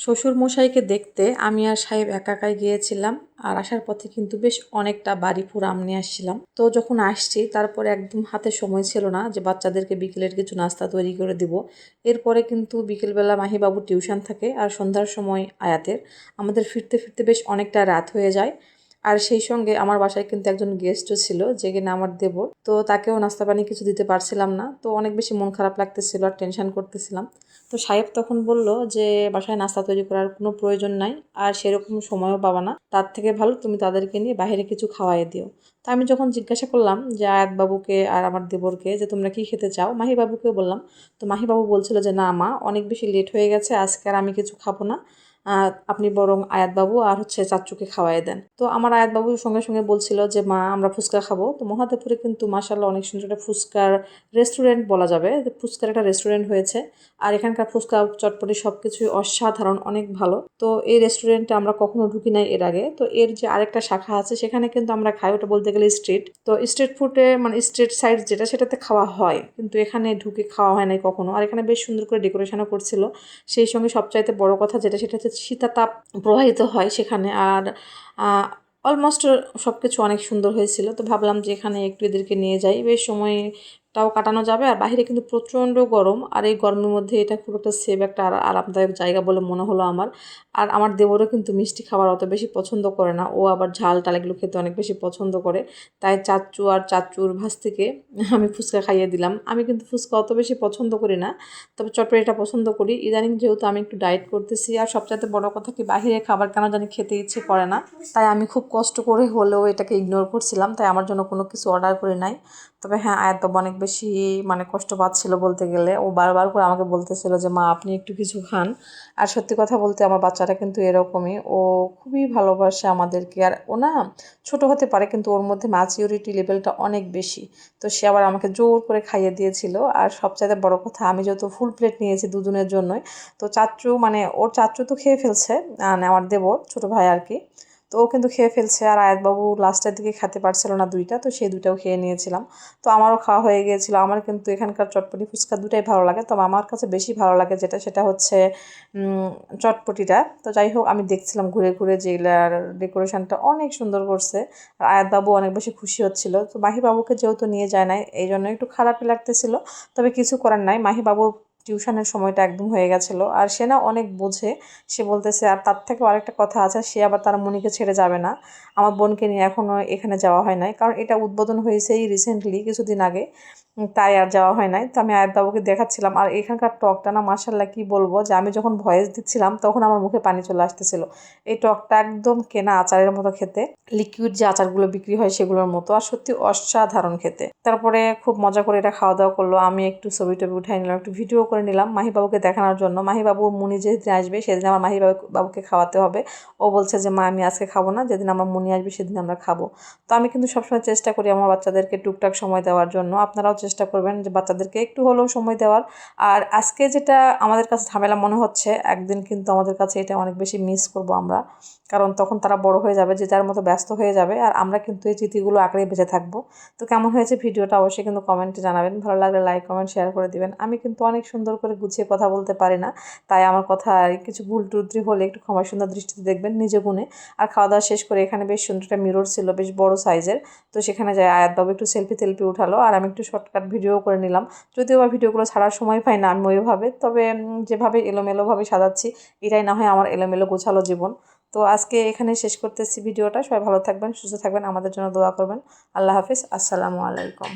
শ্বশুরমশাইকে দেখতে আমি আর সাহেব একা একাই গিয়েছিলাম। আর আসার পথে কিন্তু বেশ অনেকটা বাড়ি পুরো আম নিয়ে আসছিলাম। তো যখন আসছি তারপরে একদম হাতে সময় ছিল না যে বাচ্চাদেরকে বিকেলের কিছু নাস্তা তৈরি করে দিব। এরপরে কিন্তু বিকেলবেলা মাহিবাবুর টিউশন থাকে আর সন্ধ্যার সময় আয়াতের। আমাদের ফিরতে ফিরতে বেশ অনেকটা রাত হয়ে যায়। আর সেই সঙ্গে আমার বাসায় কিন্তু একজন গেস্টও ছিল যে কিনা আমার দেবর। তো তাকেও নাস্তা পানি কিছু দিতে পারছিলাম না, তো অনেক বেশি মন খারাপ লাগতেছিল আর টেনশন করতেছিলাম। তো সাহেব তখন বলল যে বাসায় নাস্তা তৈরি করার কোনো প্রয়োজন নাই, আর সেরকম সময়ও পাবা না, তার থেকে ভালো তুমি তাদেরকে নিয়ে বাইরে কিছু খাওয়াই দিও। তো আমি যখন জিজ্ঞাসা করলাম যে আয়াত বাবুকে আর আমার দেবরকে যে তোমরা কি খেতে চাও, মাহিবাবুকেও বললাম। তো মাহিবাবু বলছিল যে না মা, অনেক বেশি লেট হয়ে গেছে, আজকে আর আমি কিছু খাবো না, আপনি বরং আয়াতবাবু আর চাচ্চুকে খাওয়াই দেন। তো আমার আয়াতবাবু সঙ্গে সঙ্গে বলছিল যে মা আমরা ফুচকা খাবো। তো মহাদেবপুরে কিন্তু মাশাআল্লাহ অনেক সুন্দর একটা ফুচকার রেস্টুরেন্ট বলা যাবে, ফুচকার একটা রেস্টুরেন্ট হয়েছে। আর এখানকার ফুচকা চটপটি সব কিছুই অসাধারণ, অনেক ভালো। তো এই রেস্টুরেন্টে আমরা কখনো ঢুকি নাই এর আগে। তো এর যে আরেকটা শাখা আছে সেখানে কিন্তু আমরা খাই, ওটা বলতে গেলে স্ট্রিট। তো স্ট্রিট ফুডে মানে স্ট্রিট সাইড যেটা সেটাতে খাওয়া হয়, কিন্তু এখানে ঢুকে খাওয়া হয় নাই কখনো। আর এখানে বেশ সুন্দর করে ডেকোরেশনও করছিল। সেই সঙ্গে সবচাইতে বড় কথা যেটা, সেটা হচ্ছে শীতাতাপ প্রবাহিত হয় সেখানে। আর অলমোস্ট সব কিছু অনেক সুন্দর হয়েছিল। তো ভাবলাম যে এখানে একটু এদেরকে নিয়ে যাই, বেশ সময়টাও কাটানো যাবে। আর বাইরে কিন্তু প্রচণ্ড গরম, আর এই গরমের মধ্যে এটা খুব একটা সেফ একটা আরামদায়ক জায়গা বলে মনে হলো আমার। আর আমার দেবরও কিন্তু মিষ্টি খাবার অত বেশি পছন্দ করে না, ও আবার ঝাল টাল এগুলো খেতে অনেক বেশি পছন্দ করে। তাই চাচ্চু আর চাচ্চুর ভাস থেকে আমি ফুচকা খাইয়ে দিলাম। আমি কিন্তু ফুচকা অত বেশি পছন্দ করি না, তবে চটপটিটা পছন্দ করি। ইদানিং যেহেতু আমি একটু ডায়েট করতেছি, আর সবচাইতে বড় কথা কি বাহিরে খাবার কেন জানি খেতে ইচ্ছে করে না, তাই আমি খুব কষ্ট করে হলেও এটাকে ইগনোর করছিলাম। তাই আমার জন্য কোনো কিছু অর্ডার করে নাই। তবে হ্যাঁ, আয়াত বাবা অনেক বেশি মানে কষ্ট পাচ্ছিল বলতে গেলে। ও বারবার করে আমাকে বলতেছিল যে মা আপনি একটু কিছু খান। আর সত্যি কথা বলতে আমার বাচ্চাটা কিন্তু এরকমই, ও খুবই ভালোবাসে আমাদেরকে। আর ও না ছোটো হতে পারে, কিন্তু ওর মধ্যে ম্যাচিউরিটি লেভেলটা অনেক বেশি। তো সে আবার আমাকে জোর করে খাইয়ে দিয়েছিল। আর সবচাইতে বড় কথা, আমি যেহেতু ফুল প্লেট নিয়েছি দুজনের জন্যই, তো চাচ্চু মানে ওর চাচ্চু তো খেয়ে ফেলছে, আমার দেবর ছোটো ভাই আর কি। তো ও কিন্তু খেয়ে ফেলছে, আর আয়াতবাবু লাস্টের দিকে খেতে পারছিল না দুইটা, তো সেই দুইটাও খেয়ে নিয়েছিলাম। তো আমারও খাওয়া হয়ে গিয়েছিলো। আমার কিন্তু এখানকার চটপটি ফুচকা দুটাই ভালো লাগে, তবে আমার কাছে বেশি ভালো লাগে যেটা, সেটা হচ্ছে চটপটিটা। তো যাই হোক, আমি দেখছিলাম ঘুরে ঘুরে যে এগুলার ডেকোরেশনটা অনেক সুন্দর করছে। আর আয়াতবাবু অনেক বেশি খুশি হচ্ছিল। তো মাহিবাবুকে যেহেতু নিয়ে যায় নাই, এই জন্য একটু খারাপই লাগতেছিল। তবে কিছু করার নাই, মাহিবাবুর টিউশনের সময়টা একদম হয়ে গেছিলো। আর সে না অনেক বোঝে, সে বলতেছে। আর তার থেকে আরেকটা কথা আছে, সে আবার তার মনিকে ছেড়ে যাবে না। আমার বোনকে নিয়ে এখনও এখানে যাওয়া হয় নাই, কারণ এটা উদ্বোধন হয়েছে এই রিসেন্টলি কিছুদিন আগে, তাই আর যাওয়া হয় নাই। তো আমি আয়াতবাবুকে দেখাচ্ছিলাম। আর এখানকার টকটা না মাশাআল্লাহ কি বলবো, যে আমি যখন ভয়েস দিচ্ছিলাম তখন আমার মুখে পানি চলে আসতেছিল। এই টকটা একদম কেনা আচারের মতো খেতে, লিকুইড যে আচারগুলো বিক্রি হয় সেগুলোর মতো, আর সত্যি অসাধারণ খেতে। তারপরে খুব মজা করে এটা খাওয়া দাওয়া করলো। আমি একটু ছবি টবি উঠাই নিলাম, একটু ভিডিও করে নিলাম মাহিবাবুকে দেখানোর জন্য। মাহিবাবুর মুনি যেদিন আসবে সেদিন আমার বাবুকে খাওয়াতে হবে। ও বলছে যে মা আমি আজকে খাবো না, যেদিন আমার মুনি আসবে সেদিন আমরা খাবো। তো আমি কিন্তু সবসময় চেষ্টা করি আমার বাচ্চাদেরকে টুকটাক সময় দেওয়ার জন্য। আপনারাও চেষ্টা করবেন যে বাচ্চাদেরকে একটু হলেও সময় দেওয়ার। আর আজকে যেটা আমাদের কাছে ঝামেলা মনে হচ্ছে, একদিন কিন্তু আমাদের কাছে এটা অনেক বেশি মিস করব আমরা, কারণ তখন তারা বড় হয়ে যাবে, যে যার মতো ব্যস্ত হয়ে যাবে, আর আমরা কিন্তু এই স্মৃতিগুলো আঁকড়ে বেঁচে থাকবো। তো কেমন হয়েছে ভিডিওটা অবশ্যই কিন্তু কমেন্টে জানাবেন। ভালো লাগলে লাইক কমেন্ট শেয়ার করে দিবেন। আমি কিন্তু অনেক সুন্দর করে গুছিয়ে কথা বলতে পারি না, তাই আমার কথা কিছু ভুল টুত্রি হলে একটু ক্ষমা সুন্দর দৃষ্টিতে দেখবেন নিজে গুণে। আর খাওয়া দাওয়া শেষ করে এখানে বেশ সুন্দর একটা মিরর ছিল, বেশ বড় সাইজের। তো সেখানে যায় আয়াতবাবু একটু সেলফি টেলফি উঠালো, আর আমি একটু শর্টকাট ভিডিও করে নিলাম। যদিও বা ভিডিওগুলো ছাড়ার সময় পাই না আমি ওইভাবে, তবে যেভাবে এলোমেলোভাবে সাজাচ্ছি, এটাই না হয় আমার এলোমেলো গোছালো জীবন। তো আজকে এখানে শেষ করতেছি ভিডিওটা। সবাই ভালো থাকবেন, সুস্থ থাকবেন, আমাদের জন্য দোয়া করবেন। আল্লাহ হাফিজ, আসসালামু আলাইকুম।